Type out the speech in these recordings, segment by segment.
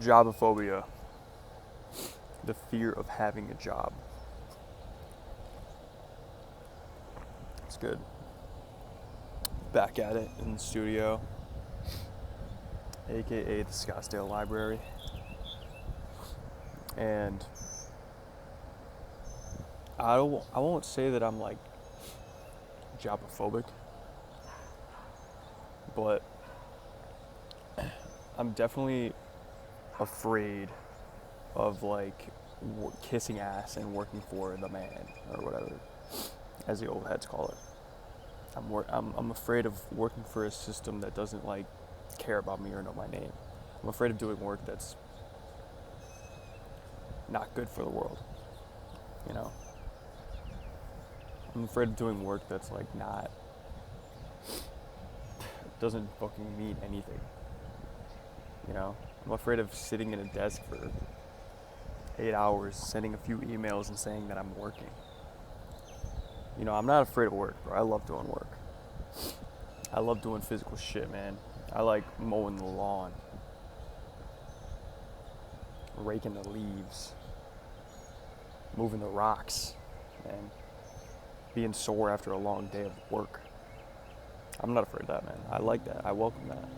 Jobophobia. The fear of having a job. It's good. Back at it in the studio, aka the Scottsdale Library. And I won't say that I'm like jobophobic, but I'm definitely afraid of like kissing ass and working for the man or whatever, as the old heads call it. I'm afraid of working for a system that doesn't like care about me or know my name. I'm afraid of doing work that's not good for the world. You know, I'm afraid of doing work that's like not doesn't fucking mean anything. You know, I'm afraid of sitting at a desk for 8 hours, sending a few emails and saying that I'm working. You know, I'm not afraid of work, bro. I love doing work. I love doing physical shit, man. I like mowing the lawn, raking the leaves, moving the rocks, and being sore after a long day of work. I'm not afraid of that, man. I like that. I welcome that.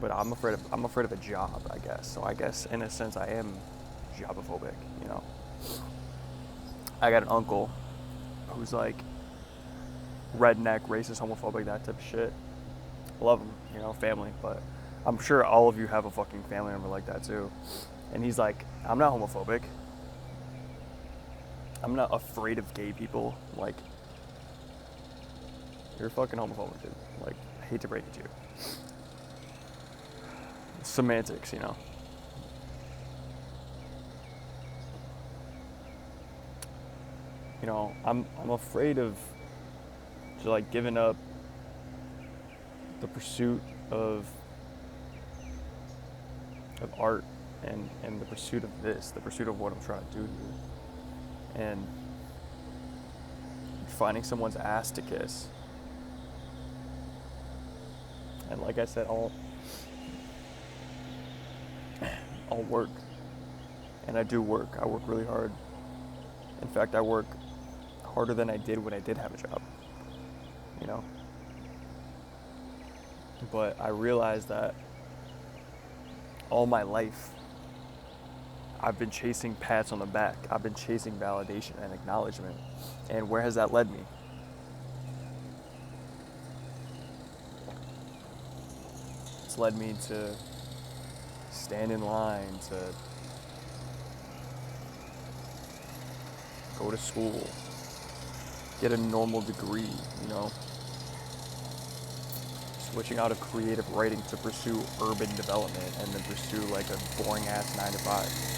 But I'm afraid of a job, I guess. So I guess in a sense I am jobophobic, you know. I got an uncle who's like redneck, racist, homophobic, that type of shit. Love him, you know, family, but I'm sure all of you have a fucking family member like that too. And he's like, I'm not homophobic. I'm not afraid of gay people. Like, you're fucking homophobic, dude. Like, I hate to break it to you. Semantics, you know. You know, I'm afraid of just like giving up the pursuit of art and the pursuit of this, the pursuit of what I'm trying to do here. And finding someone's ass to kiss. And like I said, I'll work. And I do work. I work really hard. In fact, I work harder than I did when I did have a job. You know? But I realized that all my life, I've been chasing pats on the back. I've been chasing validation and acknowledgement. And where has that led me? It's led me to stand in line, to go to school, get a normal degree, you know, switching out of creative writing to pursue urban development and then pursue like a boring ass 9 to 5.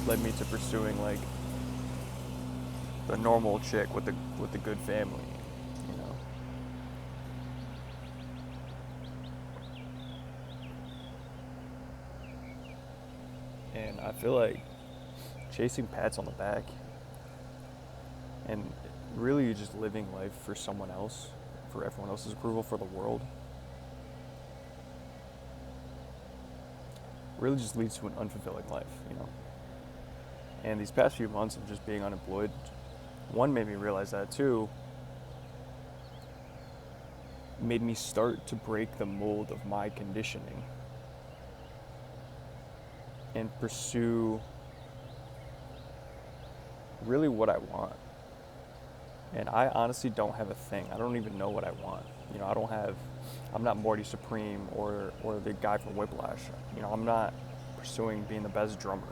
Led me to pursuing like the normal chick with the good family, you know. And I feel like chasing pats on the back and really you're just living life for someone else, for everyone else's approval, for the world, really just leads to an unfulfilling life, you know. And these past few months of just being unemployed, one, made me realize that. Two, made me start to break the mold of my conditioning and pursue really what I want. And I honestly don't have a thing. I don't even know what I want. You know, I'm not Morty Supreme or the guy from Whiplash. You know, I'm not pursuing being the best drummer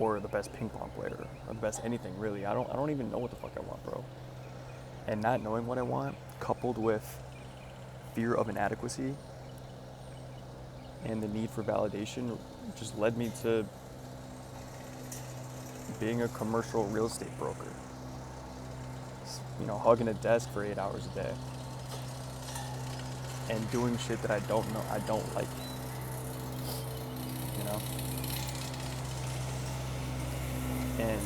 or the best ping pong player or the best anything really. I don't even know what the fuck I want, bro. And not knowing what I want, coupled with fear of inadequacy and the need for validation, just led me to being a commercial real estate broker. You know, hugging a desk for 8 hours a day and doing shit that I don't like, you know. And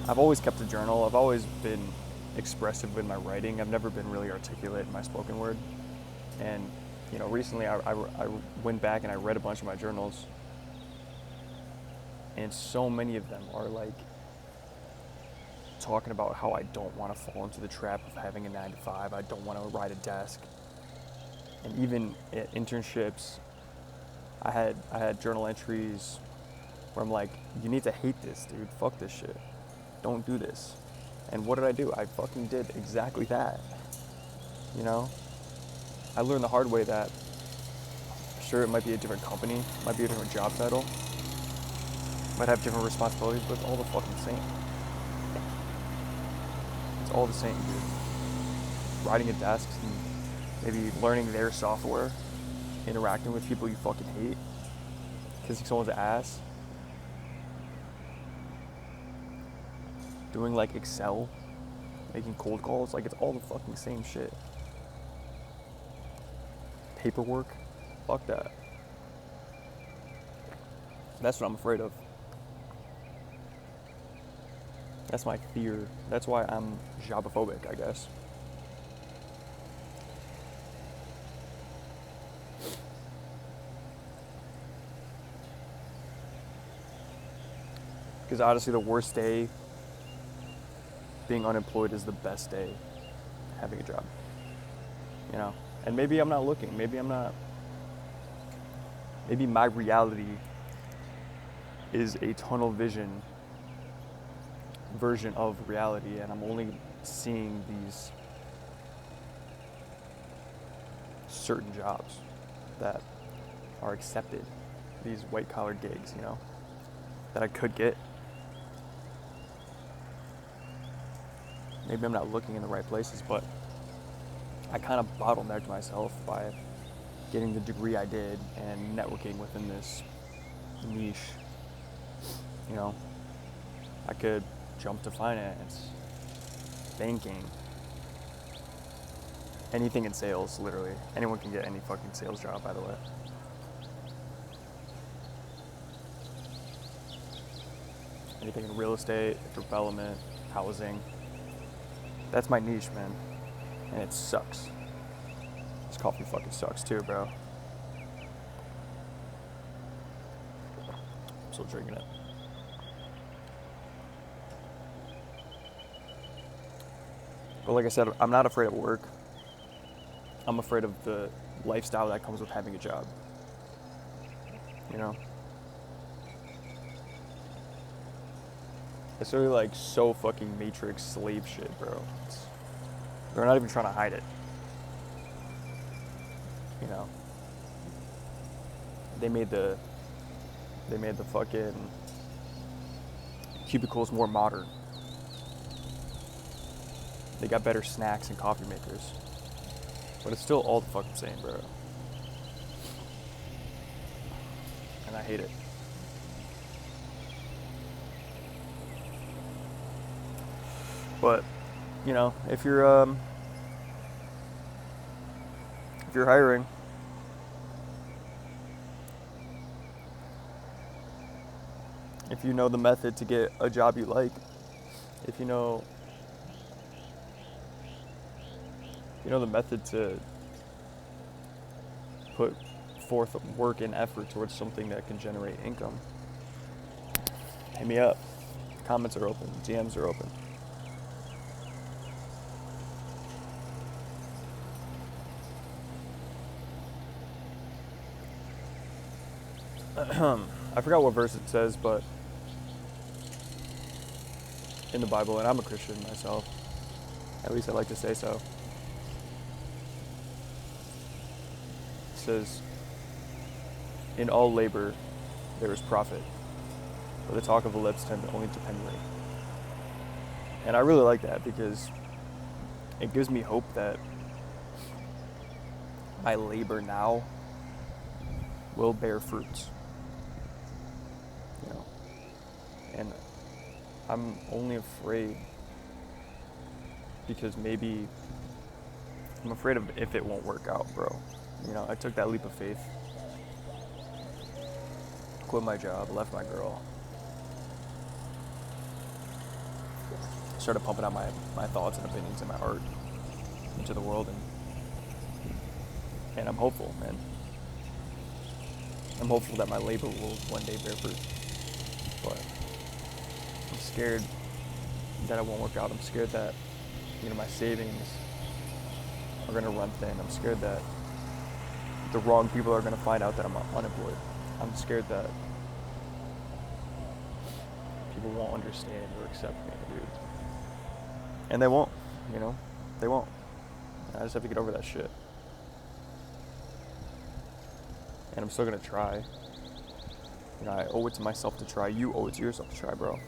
I've always kept a journal. I've always been expressive in my writing. I've never been really articulate in my spoken word. And, you know, recently I went back and I read a bunch of my journals. And so many of them are like talking about how I don't want to fall into the trap of having a 9-to-5. I don't want to ride a desk. And even at internships, I had journal entries where I'm like, you need to hate this, dude. Fuck this shit. Don't do this. And what did I do? I fucking did exactly that. You know? I learned the hard way that, sure, it might be a different company, might be a different job title, might have different responsibilities, but it's all the fucking same. It's all the same, dude. Riding a desk and maybe learning their software, interacting with people you fucking hate, kissing someone's ass, doing like Excel, making cold calls, like it's all the fucking same shit. Paperwork, fuck that. That's what I'm afraid of. That's my fear. That's why I'm Jobophobic, I guess. Because honestly, the worst day being unemployed is the best day having a job. You know? And maybe I'm not looking. Maybe my reality is a tunnel vision version of reality, and I'm only seeing these certain jobs that are accepted, these white collar gigs, you know, that I could get. Maybe I'm not looking in the right places, but I kind of bottlenecked myself by getting the degree I did and networking within this niche. You know, I could jump to finance, banking, anything in sales, literally. Anyone can get any fucking sales job, by the way. Anything in real estate, development, housing. That's my niche, man. And it sucks. This coffee fucking sucks too, bro. I'm still drinking it. But like I said, I'm not afraid of work. I'm afraid of the lifestyle that comes with having a job. You know? It's really like so fucking Matrix slave shit, bro. They're not even trying to hide it. You know? They made the fucking cubicles more modern. They got better snacks and coffee makers. But it's still all the fucking same, bro. And I hate it. But, you know, if you're hiring, if you know the method to get a job you like, if you know the method to put forth work and effort towards something that can generate income, hit me up. Comments are open, DMs are open. I forgot what verse it says, but in the Bible, and I'm a Christian myself, at least I like to say so. It says, in all labor there is profit, but the talk of the lips tend only to penury. And I really like that because it gives me hope that my labor now will bear fruits. You know, and I'm only afraid because maybe I'm afraid of if it won't work out, bro. You know, I took that leap of faith, quit my job, left my girl, started pumping out my thoughts and opinions and my art into the world, and I'm hopeful, man. I'm hopeful that my labor will one day bear fruit, but I'm scared that it won't work out. I'm scared that, my savings are gonna run thin. I'm scared that the wrong people are gonna find out that I'm unemployed. I'm scared that people won't understand or accept me, dude. And they won't, they won't. I just have to get over that shit. And I'm still gonna try. I owe it to myself to try. You owe it to yourself to try, bro.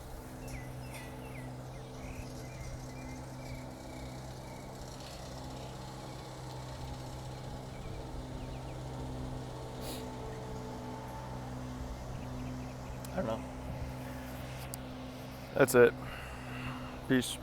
I don't know. That's it. Peace.